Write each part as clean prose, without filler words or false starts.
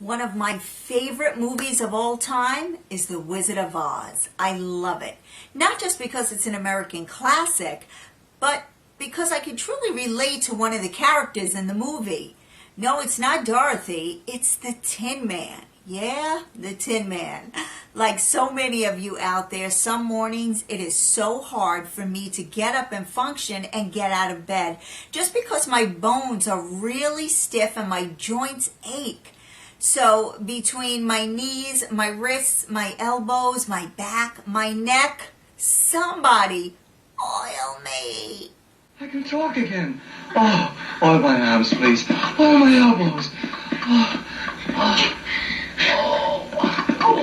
One of my favorite movies of all time is The Wizard of Oz. I love it. Not just because it's an American classic, but because I can truly relate to one of the characters in the movie. No, it's not Dorothy, it's the Tin Man. Yeah, the Tin Man. Like so many of you out there, some mornings it is so hard for me to get up and function and get out of bed just because my bones are really stiff and my joints ache. So between my knees, my wrists, my elbows, my back, my neck, somebody oil me. I can talk again. Oh, oil my arms, please. Oil my elbows. Oh, oh, oh, oh.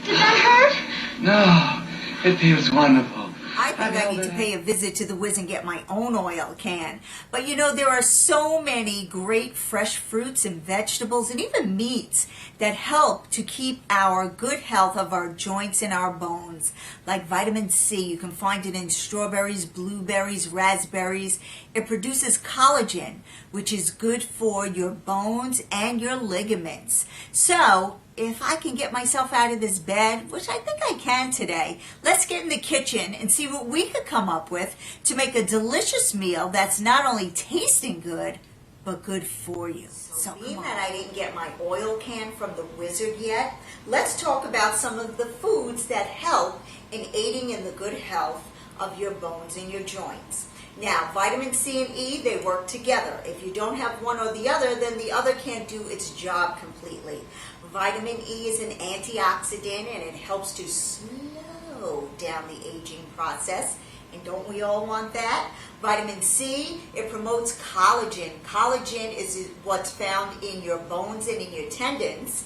Did that hurt? No, it feels wonderful. I think I need to pay a visit to the Wiz and get my own oil can. But you know, there are so many great fresh fruits and vegetables and even meats that help to keep our good health of our joints and our bones. Like vitamin C, you can find it in strawberries, blueberries, raspberries. It produces collagen, which is good for your bones and your ligaments. So, if I can get myself out of this bed, which I think I can today, let's get in the kitchen and see what we could come up with to make a delicious meal that's not only tasting good, but good for you. So being that I didn't get my oil can from the Wizard yet, let's talk about some of the foods that help in aiding in the good health of your bones and your joints. Now, vitamin C and E, they work together. If you don't have one or the other, then the other can't do its job completely. Vitamin E is an antioxidant and it helps to slow down the aging process. And don't we all want that? Vitamin C, it promotes collagen. Collagen is what's found in your bones and in your tendons.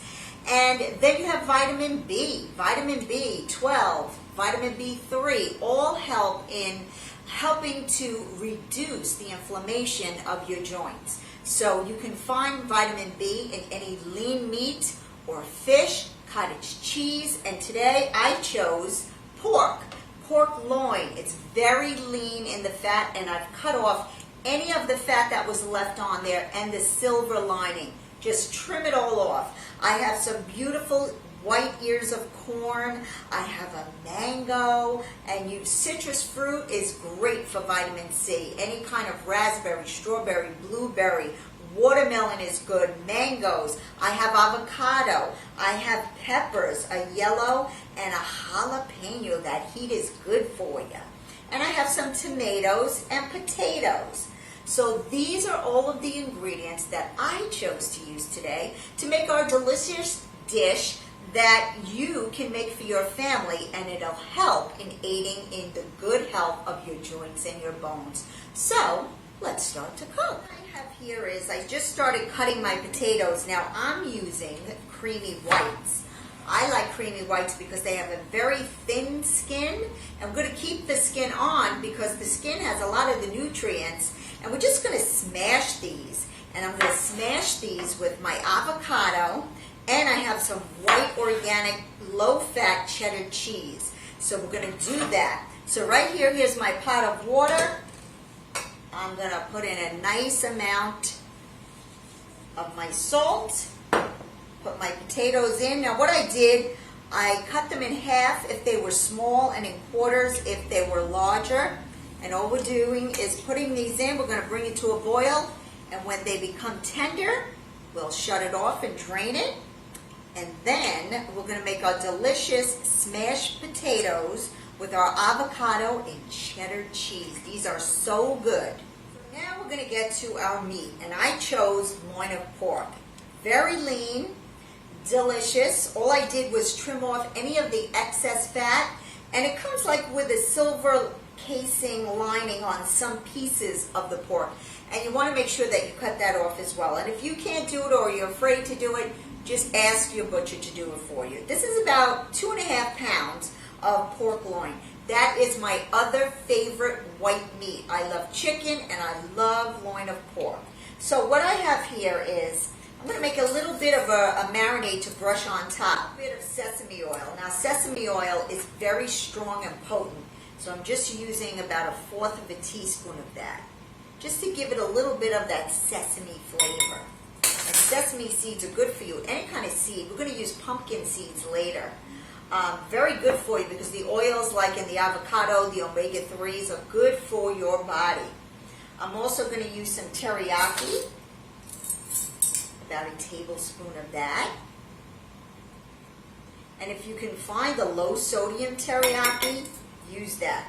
And then you have vitamin B, vitamin B12, vitamin B3, all help in helping to reduce the inflammation of your joints. So you can find vitamin B in any lean meat or fish, cottage cheese, and today I chose pork loin. It's very lean in the fat, and I've cut off any of the fat that was left on there and the silver lining. Just trim it all off. I have some beautiful white ears of corn. I have a mango, and citrus fruit is great for vitamin C. Any kind of raspberry, strawberry, blueberry, watermelon is good, mangoes. I have avocado. I have peppers, a yellow and a jalapeno. That heat is good for you. And I have some tomatoes and potatoes. So these are all of the ingredients that I chose to use today to make our delicious dish that you can make for your family, and it'll help in aiding in the good health of your joints and your bones. So let's start to cook. What I have here is I just started cutting my potatoes. Now I'm using creamy whites. I like creamy whites because they have a very thin skin. I'm going to keep the skin on because the skin has a lot of the nutrients. And we're just going to smash these. And I'm going to smash these with my avocado. And I have some white organic low-fat cheddar cheese. So we're going to do that. So right here, here's my pot of water. I'm going to put in a nice amount of my salt. Put my potatoes in. Now what I did, I cut them in half if they were small and in quarters if they were larger. And all we're doing is putting these in. We're going to bring it to a boil. And when they become tender, we'll shut it off and drain it. And then we're going to make our delicious smashed potatoes with our avocado and cheddar cheese. These are so good. So now we're going to get to our meat. And I chose loin of pork. Very lean, delicious. All I did was trim off any of the excess fat. And it comes like with a silver casing lining on some pieces of the pork. And you want to make sure that you cut that off as well. And if you can't do it or you're afraid to do it, just ask your butcher to do it for you. This is about 2.5 pounds of pork loin. That is my other favorite white meat. I love chicken and I love loin of pork. So what I have here is, I'm going to make a little bit of a marinade to brush on top. A bit of sesame oil. Now sesame oil is very strong and potent. So I'm just using about 1/4 teaspoon of that. Just to give it a little bit of that sesame flavor. And sesame seeds are good for you. Any kind of seed. We're going to use pumpkin seeds later. Very good for you because the oils like in the avocado, the omega-3s are good for your body. I'm also going to use some teriyaki, about a tablespoon of that. And if you can find the low sodium teriyaki, use that.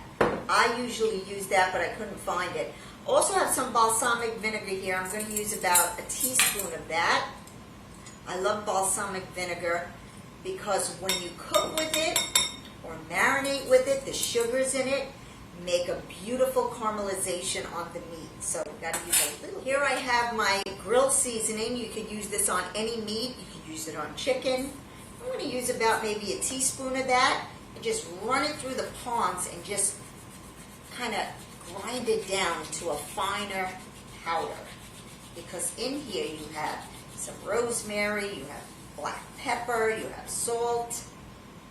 I usually use that, but I couldn't find it. Also have some balsamic vinegar here. I'm going to use about a teaspoon of that. I love balsamic vinegar because when you cook with it or marinate with it, the sugars in it make a beautiful caramelization on the meat. So we've got to use a little. Here I have my grill seasoning. You could use this on any meat. You could use it on chicken. I'm going to use about maybe a teaspoon of that and just run it through the palms and just kind of grind it down to a finer powder. Because in here you have some rosemary, you have black pepper, you have salt.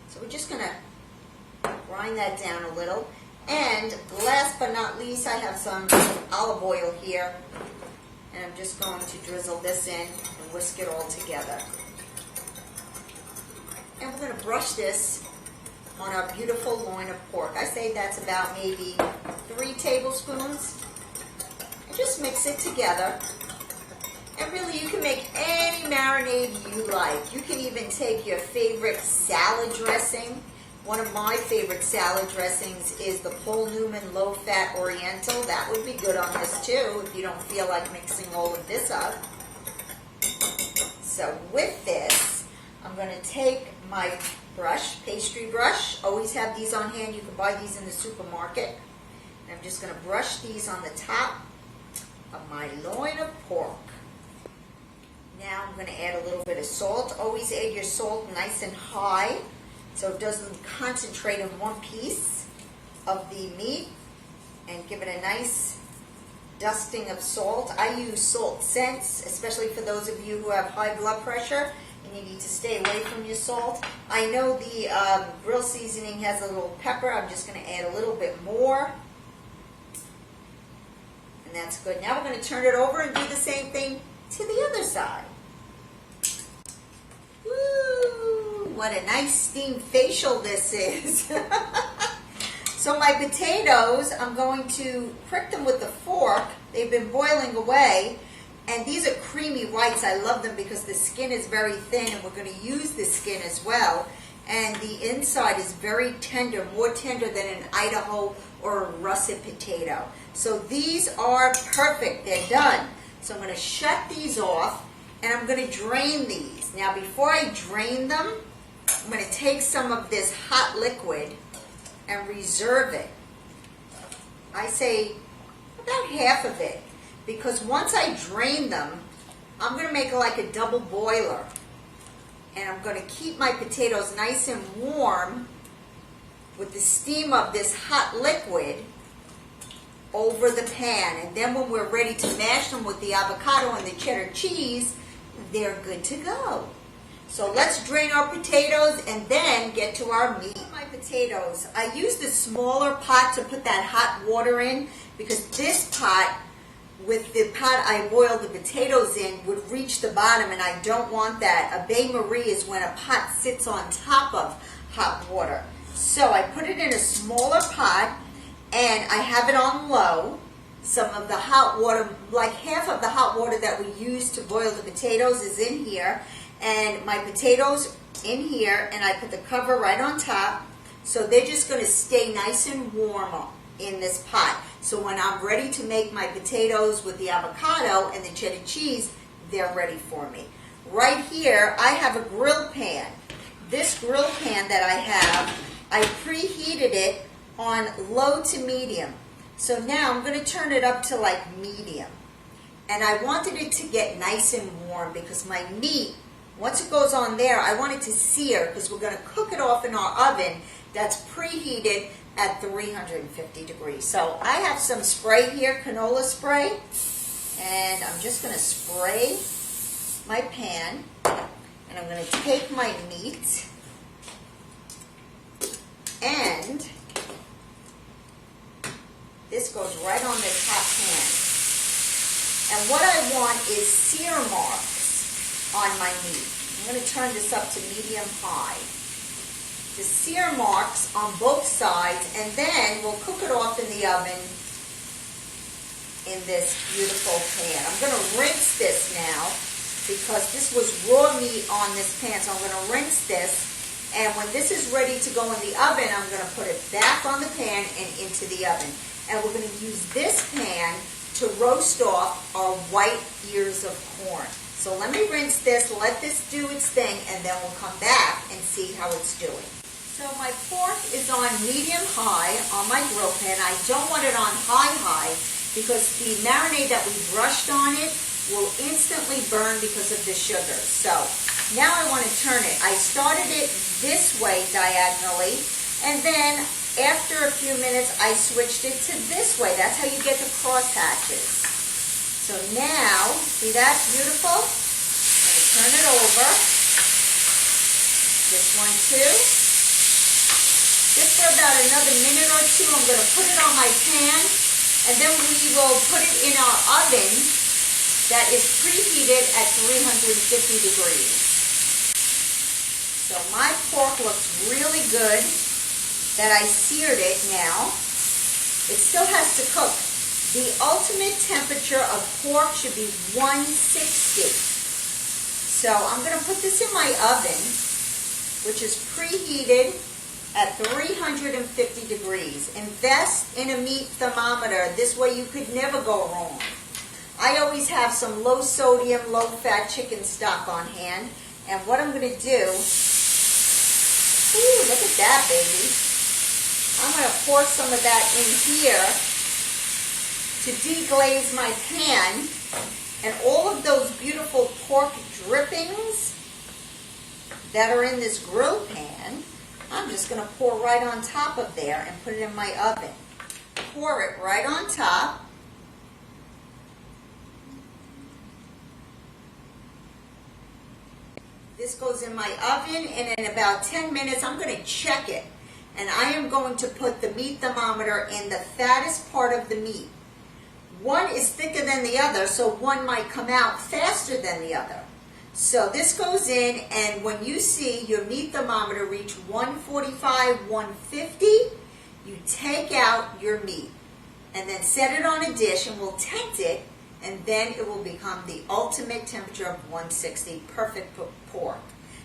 So we're just going to grind that down a little. And last but not least, I have some olive oil here. And I'm just going to drizzle this in and whisk it all together. And we're going to brush this on our beautiful loin of pork. I say that's about maybe 3 tablespoons. And just mix it together. And really, you can make any marinade you like. You can even take your favorite salad dressing. One of my favorite salad dressings is the Paul Newman low-fat Oriental. That would be good on this too, if you don't feel like mixing all of this up. So with this, I'm going to take my brush, pastry brush. Always have these on hand. You can buy these in the supermarket. And I'm just going to brush these on the top of my loin of pork. Now I'm going to add a little bit of salt. Always add your salt nice and high so it doesn't concentrate in one piece of the meat, and give it a nice dusting of salt. I use salt scents, especially for those of you who have high blood pressure and you need to stay away from your salt. I know the grill seasoning has a little pepper. I'm just going to add a little bit more. And that's good. Now we're going to turn it over and do the same thing to the other side. Woo! What a nice steamed facial this is. So my potatoes, I'm going to prick them with the fork. They've been boiling away. And these are creamy whites. I love them because the skin is very thin, and we're going to use the skin as well. And the inside is very tender, more tender than an Idaho or a russet potato. So these are perfect. They're done. So I'm going to shut these off, and I'm going to drain these. Now before I drain them, I'm going to take some of this hot liquid and reserve it. I say about half of it, because once I drain them, I'm going to make like a double boiler. And I'm going to keep my potatoes nice and warm with the steam of this hot liquid over the pan. And then when we're ready to mash them with the avocado and the cheddar cheese, they're good to go. So let's drain our potatoes and then get to our meat. My potatoes, I use the smaller pot to put that hot water in, because this pot, with the pot I boiled the potatoes in, would reach the bottom, and I don't want that. A bain-marie is when a pot sits on top of hot water. So I put it in a smaller pot, and I have it on low. Some of the hot water, like half of the hot water that we use to boil the potatoes, is in here. And my potatoes in here, and I put the cover right on top. So they're just going to stay nice and warm in this pot. So when I'm ready to make my potatoes with the avocado and the cheddar cheese, they're ready for me. Right here, I have a grill pan. This grill pan that I have, I preheated it on low to medium. So now I'm going to turn it up to like medium. And I wanted it to get nice and warm because my meat, once it goes on there, I want it to sear because we're going to cook it off in our oven that's preheated at 350 degrees. So I have some spray here, canola spray, and I'm just going to spray my pan, and I'm going to take my meat and this goes right on the top pan. And what I want is sear marks on my meat. I'm going to turn this up to medium-high. The sear marks on both sides, and then we'll cook it off in the oven in this beautiful pan. I'm going to rinse this now because this was raw meat on this pan, so I'm going to rinse this, and when this is ready to go in the oven, I'm going to put it back on the pan and into the oven. And we're going to use this pan to roast off our white ears of corn. So let me rinse this, let this do its thing, and then we'll come back and see how it's doing. So my pork is on medium-high on my grill pan. I don't want it on high because the marinade that we brushed on it will instantly burn because of the sugar. So now I want to turn it. I started it this way diagonally, and then after a few minutes I switched it to this way. That's how you get the cross hatches. So now, see that? Beautiful? I'm going to turn it over. This one too. Just for about another minute or two, I'm going to put it on my pan, and then we will put it in our oven that is preheated at 350 degrees. So my pork looks really good that I seared it now. It still has to cook. The ultimate temperature of pork should be 160. So I'm going to put this in my oven, which is preheated at 350 degrees. Invest in a meat thermometer. This way you could never go wrong. I always have some low sodium, low fat chicken stock on hand. And what I'm going to do, ooh, look at that, baby. I'm going to pour some of that in here to deglaze my pan. And all of those beautiful pork drippings that are in this grill pan, I'm just going to pour right on top of there and put it in my oven. Pour it right on top. This goes in my oven, and in about 10 minutes I'm going to check it. And I am going to put the meat thermometer in the fattest part of the meat. One is thicker than the other, so one might come out faster than the other. So this goes in, and when you see your meat thermometer reach 145, 150, you take out your meat and then set it on a dish, and we'll tent it, and then it will become the ultimate temperature of 160, perfect pork.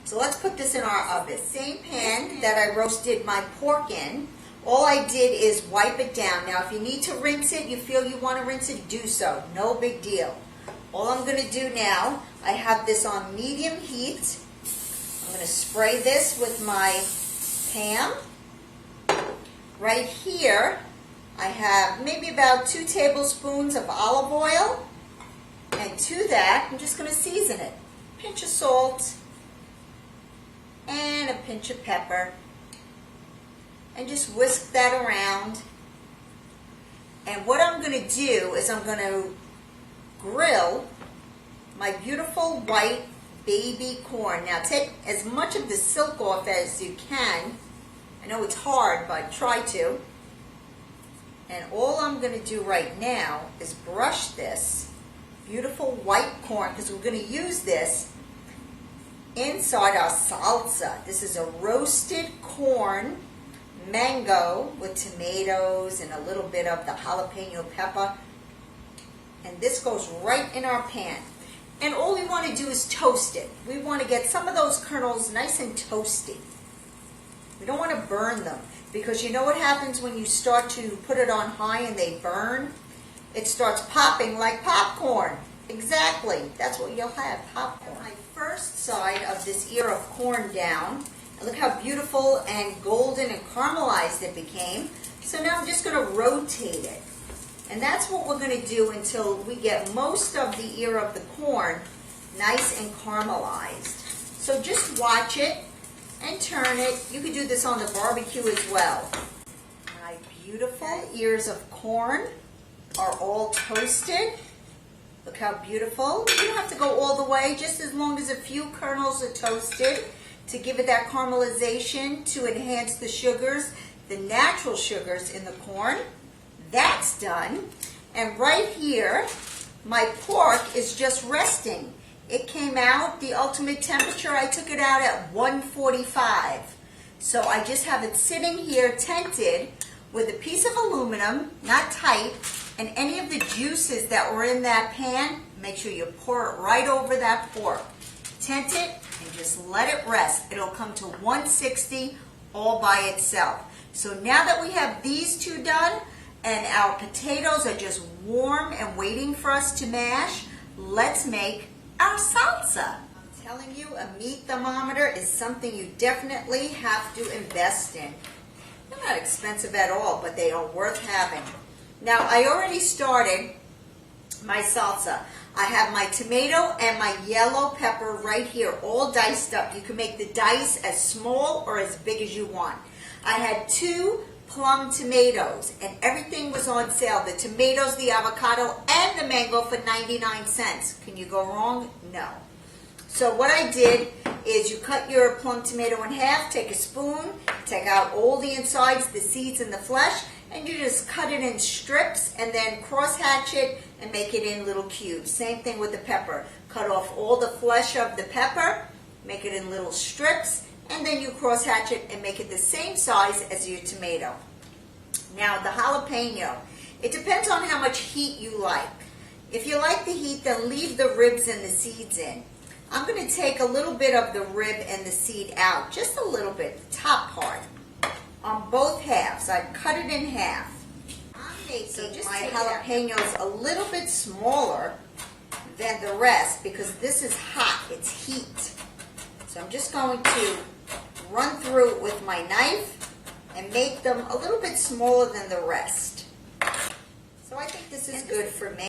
So let's put this in our oven. Same pan that I roasted my pork in, all I did is wipe it down. Now if you need to rinse it, you feel you want to rinse it, do so. No big deal. All I'm going to do now, I have this on medium heat. I'm going to spray this with my pan. Right here, I have maybe about 2 tablespoons of olive oil. And to that, I'm just going to season it. Pinch of salt and a pinch of pepper. And just whisk that around. And what I'm going to do is I'm going to grill my beautiful white baby corn. Now take as much of the silk off as you can. I know it's hard, but try to. And all I'm going to do right now is brush this beautiful white corn, because we're going to use this inside our salsa. This is a roasted corn mango with tomatoes and a little bit of the jalapeno pepper. And this goes right in our pan. And all we want to do is toast it. We want to get some of those kernels nice and toasty. We don't want to burn them, because you know what happens when you start to put it on high and they burn? It starts popping like popcorn. Exactly. That's what you'll have, popcorn. My first side of this ear of corn down. And look how beautiful and golden and caramelized it became. So now I'm just going to rotate it. And that's what we're going to do until we get most of the ear of the corn nice and caramelized. So just watch it and turn it. You could do this on the barbecue as well. My beautiful ears of corn are all toasted. Look how beautiful. You don't have to go all the way, just as long as a few kernels are toasted to give it that caramelization to enhance the sugars, the natural sugars in the corn. That's done. And right here, my pork is just resting It came out, the ultimate temperature, I took it out at 145. So I just have it sitting here tented with a piece of aluminum, not tight, and any of the juices that were in that pan, make sure you pour it right over that pork. Tent it and just let it rest. It'll come to 160 all by itself. So now that we have these two done and our potatoes are just warm and waiting for us to mash, let's make our salsa. I'm telling you, a meat thermometer is something you definitely have to invest in. They're not expensive at all, but they are worth having. Now, I already started my salsa. I have my tomato and my yellow pepper right here, all diced up. You can make the dice as small or as big as you want. I had 2 plum tomatoes, and everything was on sale. The tomatoes, the avocado, and the mango for 99 cents. Can you go wrong? No. So what I did is you cut your plum tomato in half, take a spoon, take out all the insides, the seeds, and the flesh, and you just cut it in strips and then cross-hatch it and make it in little cubes. Same thing with the pepper. Cut off all the flesh of the pepper, make it in little strips, and then you cross-hatch it and make it the same size as your tomato. Now the jalapeno, it depends on how much heat you like. If you like the heat, then leave the ribs and the seeds in. I'm going to take a little bit of the rib and the seed out, just a little bit, the top part, on both halves. I've cut it in half. I'm making my jalapenos a little bit smaller than the rest because this is hot, it's heat. So I'm just going to run through it with my knife and make them a little bit smaller than the rest. So I think this is good for me.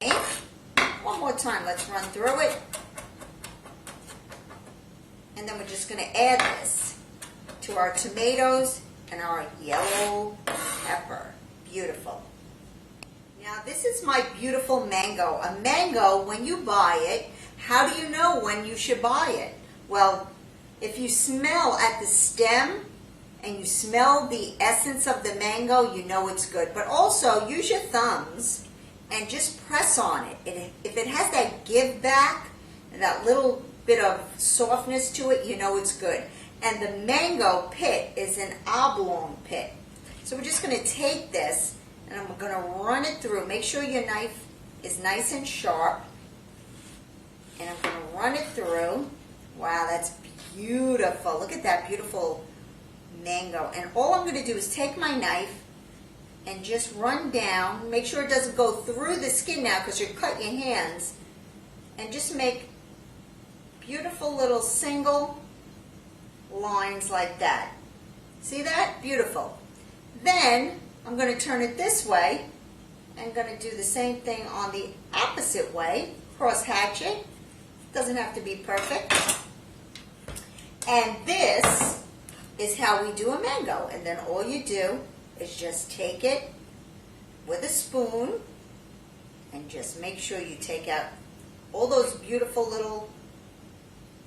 One more time, let's run through it. And then we're just going to add this to our tomatoes and our yellow pepper. Beautiful. Now this is my beautiful mango. A mango, when you buy it, how do you know when you should buy it? Well, if you smell at the stem and you smell the essence of the mango, you know it's good. But also use your thumbs and just press on it. If it has that give back and that little bit of softness to it, you know it's good. And the mango pit is an oblong pit. So we're just going to take this and I'm going to run it through. Make sure your knife is nice and sharp. And I'm going to run it through. Wow, that's beautiful. Look at that beautiful mango. And all I'm going to do is take my knife and just run down. Make sure it doesn't go through the skin now because you'll cut your hands. And just make beautiful little single lines like that. See that? Beautiful. Then I'm going to turn it this way and going to do the same thing on the opposite way. Cross hatch it. Doesn't have to be perfect. And this is how we do a mango. And then all you do is just take it with a spoon and just make sure you take out all those beautiful little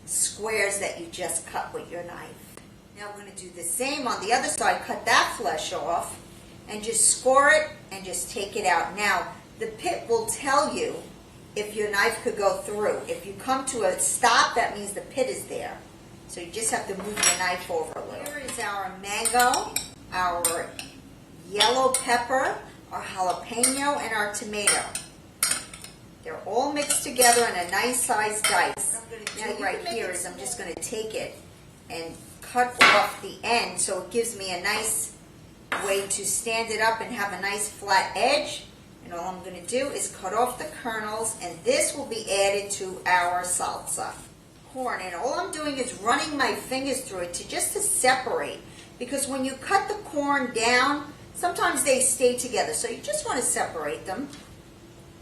squares that you just cut with your knife. Now we're going to do the same on the other side. Cut that flesh off and just score it and just take it out. Now the pit will tell you if your knife could go through. If you come to a stop, that means the pit is there. So you just have to move your knife over a little. Here is our mango, our yellow pepper, our jalapeno, and our tomato. They're all mixed together in a nice sized dice. What I'm going to do right here is I'm just going to take it and cut off the end so it gives me a nice way to stand it up and have a nice flat edge. And all I'm going to do is cut off the kernels, and this will be added to our salsa. Corn, and all I'm doing is running my fingers through it to separate, because when you cut the corn down, sometimes they stay together, so you just want to separate them.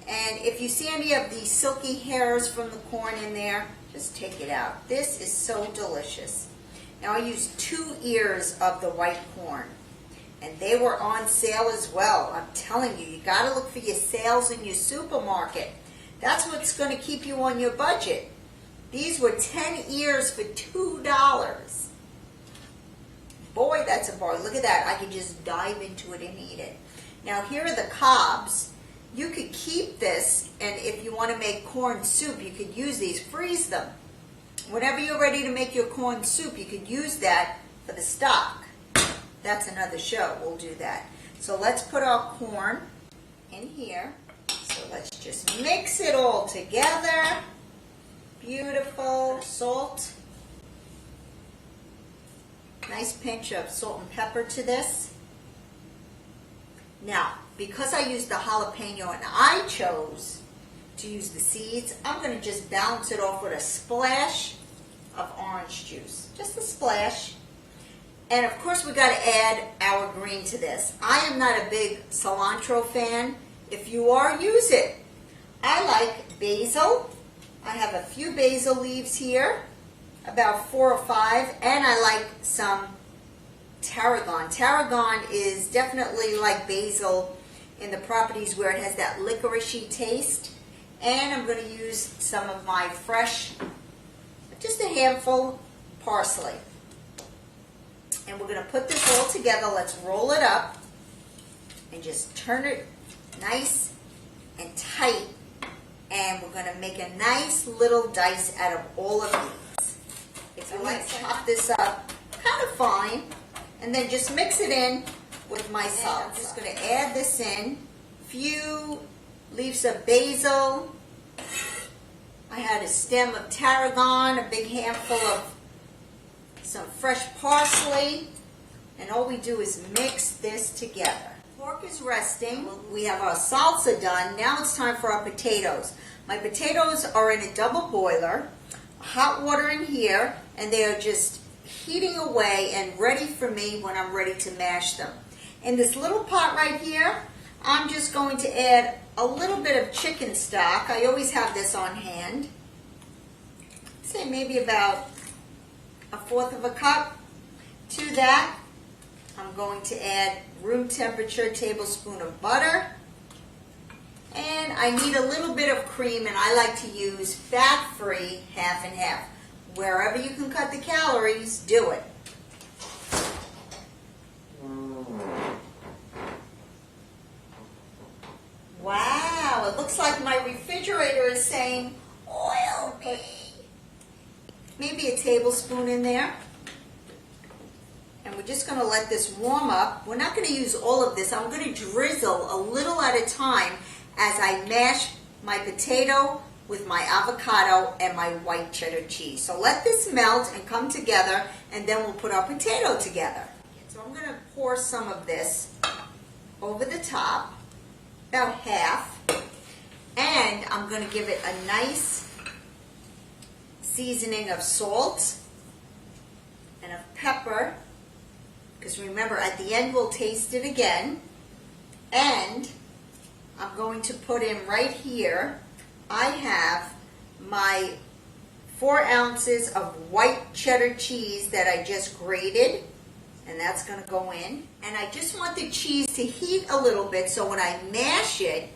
And if you see any of the silky hairs from the corn in there, just take it out. This is so delicious. Now I used 2 ears of the white corn, and they were on sale as well. I'm telling you, you got to look for your sales in your supermarket. That's what's going to keep you on your budget. These were 10 ears for $2. Boy, that's a bar. Look at that. I could just dive into it and eat it. Now here are the cobs. You could keep this, and if you want to make corn soup, you could use these, freeze them. Whenever you're ready to make your corn soup, you could use that for the stock. That's another show, we'll do that. So let's put our corn in here. So let's just mix it all together. Beautiful. Salt. Nice pinch of salt and pepper to this. Now, because I used the jalapeno and I chose to use the seeds, I'm going to just balance it off with a splash of orange juice. Just a splash. And of course we got to add our green to this. I am not a big cilantro fan. If you are, use it. I like basil. I have a few basil leaves here, about 4 or 5, and I like some tarragon. Tarragon is definitely like basil in the properties where it has that licoricey taste. And I'm going to use some of my fresh, just a handful, parsley. And we're going to put this all together. Let's roll it up and just turn it nice and tight. And we're going to make a nice little dice out of all of these. If you like to chop this up kind of fine, and then just mix it in with my salsa. I'm just going to add this in. Few leaves of basil. I had a stem of tarragon, a big handful of some fresh parsley, and all we do is mix this together. Pork is resting. We have our salsa done. Now it's time for our potatoes. My potatoes are in a double boiler, hot water in here, and they are just heating away and ready for me when I'm ready to mash them. In this little pot right here, I'm just going to add a little bit of chicken stock. I always have this on hand. Say maybe about 1/4 of a cup. To that, I'm going to add room temperature tablespoon of butter. And I need a little bit of cream, and I like to use fat-free half and half. Wherever you can cut the calories, do it. Wow, it looks like my refrigerator is saying, oil me. Maybe a tablespoon in there. And we're just going to let this warm up. We're not going to use all of this. I'm going to drizzle a little at a time as I mash my potato with my avocado and my white cheddar cheese. So let this melt and come together, and then we'll put our potato together. So I'm going to pour some of this over the top, about half, and I'm going to give it a nice seasoning of salt and of pepper, because remember at the end we'll taste it again. And I'm going to put in right here, I have my 4 ounces of white cheddar cheese that I just grated, and that's going to go in. And I just want the cheese to heat a little bit, so when I mash it,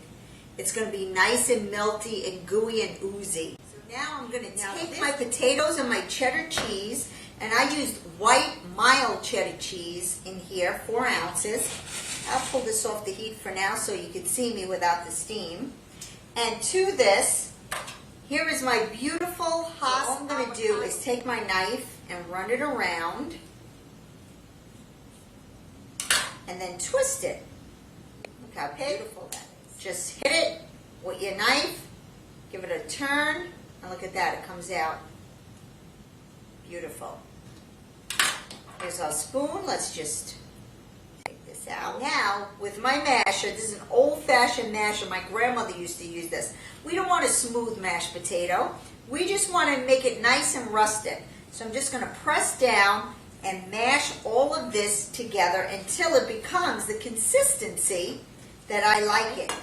it's going to be nice and melty and gooey and oozy. So now I'm going to take my potatoes and my cheddar cheese, and I used white mild cheddar cheese in here, 4 ounces. I'll pull this off the heat for now so you can see me without the steam. And to this, here is my beautiful hot. So all I'm going to do is take my knife and run it around, and then twist it. Look how beautiful that is. Just hit it with your knife, give it a turn, and look at that, it comes out beautiful. Here's our spoon. Let's just take this out. Now, with my masher, this is an old-fashioned masher. My grandmother used to use this. We don't want a smooth mashed potato. We just want to make it nice and rustic. So I'm just going to press down and mash all of this together until it becomes the consistency that I like it.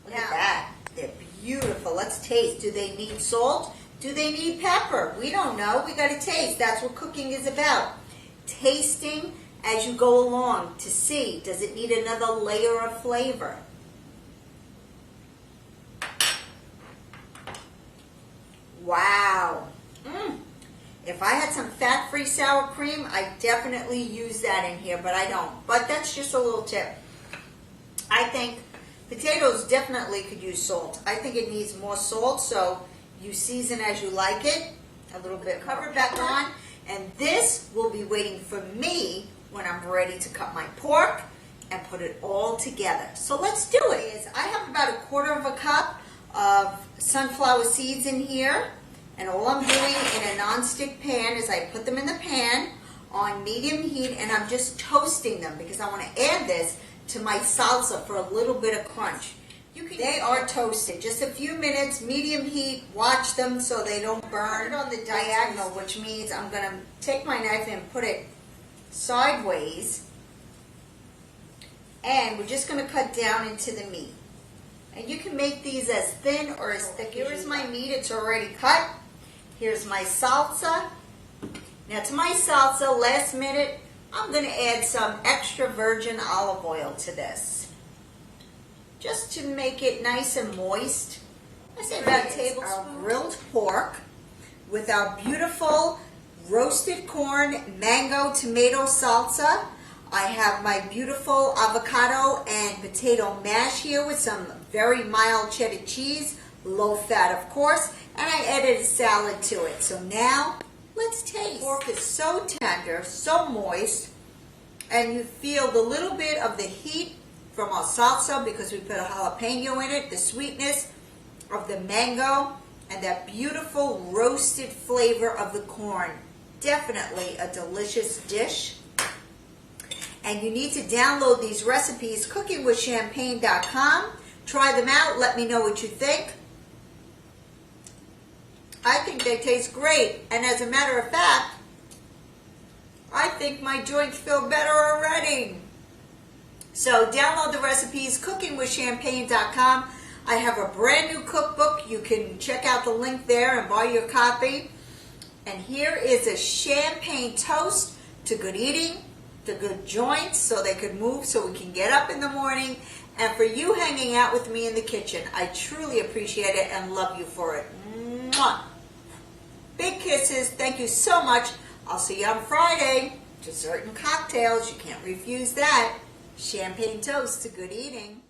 Look at that. They're beautiful. Let's taste. Do they need salt? Do they need pepper? We don't know. We got to taste. That's what cooking is about. Tasting as you go along to see, does it need another layer of flavor? Wow. If I had some fat-free sour cream, I definitely use that in here, but I don't. But that's just a little tip. I think Potatoes definitely could use salt. I think it needs more salt, so you season as you like it. A little bit, cover it back on. And this will be waiting for me when I'm ready to cut my pork and put it all together. So let's do it. I have about 1/4 cup of sunflower seeds in here. And all I'm doing in a non-stick pan is I put them in the pan on medium heat, and I'm just toasting them because I want to add this to my salsa for a little bit of crunch. They are toasted. Just a few minutes, medium heat. Watch them so they don't burn on the diagonal, which means I'm going to take my knife and put it sideways, and we're just going to cut down into the meat. And you can make these as thin or as thick. Here is my meat. It's already cut. Here's my salsa. Now to my salsa, last minute, I'm going to add some extra virgin olive oil to this, just to make it nice and moist. I say about a tablespoon. Our grilled pork with our beautiful roasted corn mango tomato salsa. I have my beautiful avocado and potato mash here with some very mild cheddar cheese, low fat of course, and I added a salad to it. So now let's taste. The pork is so tender, so moist, and you feel the little bit of the heat from our salsa because we put a jalapeno in it, the sweetness of the mango, and that beautiful roasted flavor of the corn. Definitely a delicious dish. And you need to download these recipes, cookingwithchampagne.com. Try them out. Let me know what you think. I think they taste great. And as a matter of fact, I think my joints feel better already. So download the recipes, cookingwithchampagne.com. I have a brand new cookbook. You can check out the link there and buy your copy. And here is a champagne toast to good eating, to good joints so they could move so we can get up in the morning. And for you hanging out with me in the kitchen, I truly appreciate it and love you for it. Mwah. Big kisses. Thank you so much. I'll see you on Friday. To certain cocktails, you can't refuse that. Champagne toast to good eating.